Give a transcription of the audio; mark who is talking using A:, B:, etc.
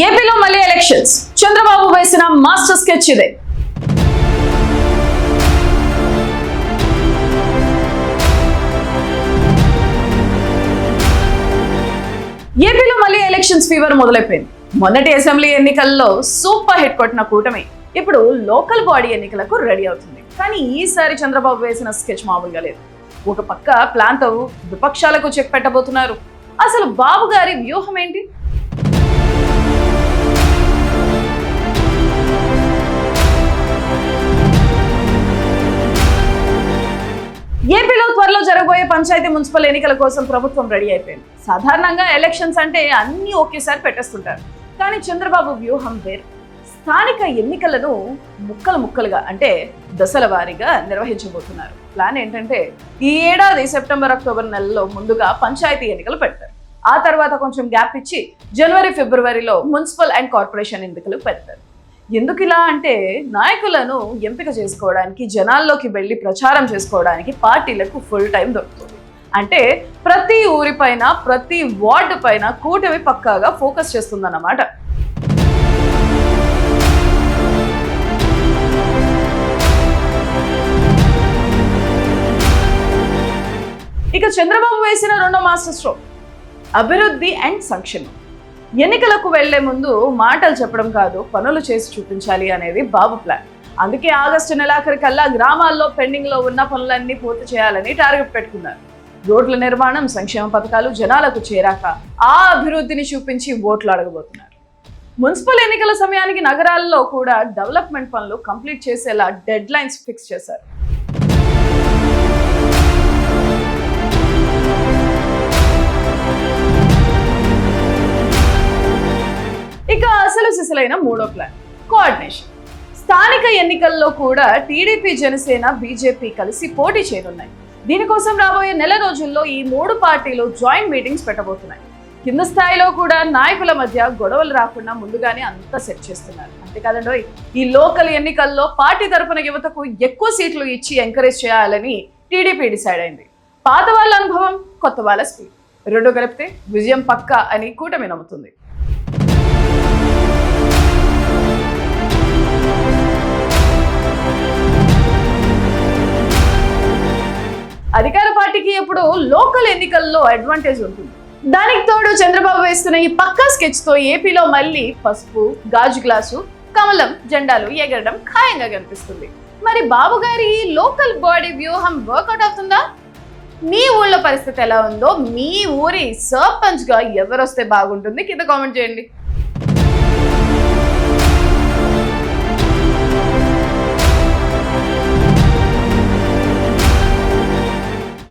A: ఏపీలో మళ్ళీ ఎలక్షన్స్. చంద్రబాబు వేసిన మాస్టర్ స్కెచ్ ఇదే. ఏపీలో మళ్ళీ ఎలక్షన్స్ ఫీవర్ మొదలైపోయింది. మొన్నటి అసెంబ్లీ ఎన్నికల్లో సూపర్ హిట్ కొట్టిన కూటమి ఇప్పుడు లోకల్ బాడీ ఎన్నికలకు రెడీ అవుతుంది. కానీ ఈసారి చంద్రబాబు వేసిన స్కెచ్ మామూలుగా లేదు. ఒక పక్క ప్లాన్ తో విపక్షాలకు చెక్ పెట్టబోతున్నారు. అసలు బాబు గారి వ్యూహం ఏంటి? ఏపీలో త్వరలో జరగబోయే పంచాయతీ మున్సిపల్ ఎన్నికల కోసం ప్రభుత్వం రెడీ అయిపోయింది. సాధారణంగా ఎలక్షన్స్ అంటే అన్ని ఒకేసారి పెట్టేస్తుంటారు. కానీ చంద్రబాబు వ్యూహం వేరు. స్థానిక ఎన్నికలను ముక్కలుగా అంటే దశల వారీగా నిర్వహించబోతున్నారు. ప్లాన్ ఏంటంటే ఈ ఏడాది సెప్టెంబర్ అక్టోబర్ నెలలో ముందుగా పంచాయతీ ఎన్నికలు పెడతారు. ఆ తర్వాత కొంచెం గ్యాప్ ఇచ్చి జనవరి ఫిబ్రవరిలో మున్సిపల్ అండ్ కార్పొరేషన్ ఎన్నికలు పెడతారు. ఎందుకు ఇలా అంటే నాయకులను ఎంపిక చేసుకోవడానికి, జనాల్లోకి వెళ్ళి ప్రచారం చేసుకోవడానికి పార్టీలకు ఫుల్ టైం దొరుకుతుంది. అంటే ప్రతి ఊరిపైన, ప్రతి వార్డు పైన కూటమి పక్కాగా ఫోకస్ చేస్తుందన్నమాట. ఇక చంద్రబాబు వేసిన రెండో మాస్టర్ స్ట్రోక్ అభివృద్ధి అండ్ సంక్షేమం. ఎన్నికలకు వెళ్లే ముందు మాటలు చెప్పడం కాదు, పనులు చేసి చూపించాలి అనేది బాబు ప్లాన్. అందుకే ఆగస్టు నెలాఖరికల్లా గ్రామాల్లో పెండింగ్ లో ఉన్న పనులన్నీ పూర్తి చేయాలని టార్గెట్ పెట్టుకున్నారు. రోడ్ల నిర్మాణం, సంక్షేమ పథకాలు జనాలకు చేరాక ఆ అభివృద్ధిని చూపించి ఓట్లు అడగబోతున్నారు. మున్సిపల్ ఎన్నికల సమయానికి నగరాల్లో కూడా డెవలప్మెంట్ పనులు కంప్లీట్ చేసేలా డెడ్ లైన్స్ ఫిక్స్ చేశారు. ఇక అసలు సిసలైన మూడో ప్లాన్ కోఆర్డినేషన్. స్థానిక ఎన్నికల్లో కూడా టీడీపీ, జనసేన, బీజేపీ కలిసి పోటీ చేయనున్నాయి. దీనికోసం రాబోయే నెల రోజుల్లో ఈ మూడు పార్టీలు జాయింట్ మీటింగ్స్ పెట్టబోతున్నాయి. కింద స్థాయిలో కూడా నాయకుల మధ్య గొడవలు రాకుండా ముందుగానే అంతా సెట్ చేస్తున్నారు. అంతేకాదండి, ఈ లోకల్ ఎన్నికల్లో పార్టీ తరపున యువతకు ఎక్కువ సీట్లు ఇచ్చి ఎంకరేజ్ చేయాలని టీడీపీ డిసైడ్ అయింది. పాత వాళ్ళ అనుభవం, కొత్త వాళ్ళ స్పీడ్ రెండు కలిపితే విజయం పక్కా అని కూటమి నమ్ముతుంది. అధికార పార్టీకి ఎప్పుడు లోకల్ ఎన్నికల్లో అడ్వాంటేజ్ ఉంటుంది. దానికి తోడు చంద్రబాబు వేస్తున్న ఈ పక్కా స్కెచ్ తో ఏపీలో మళ్ళీ పసుపు, గాజు గ్లాసు, కమలం జెండాలు ఎగరడం ఖాయంగా కనిపిస్తుంది. మరి బాబు గారి లోకల్ బాడీ వ్యూహం వర్కౌట్ అవుతుందా? మీ ఊళ్ళో పరిస్థితి ఎలా ఉందో, మీ ఊరి సర్పంచ్ గా ఎవరొస్తే బాగుంటుంది కింద కామెంట్ చేయండి.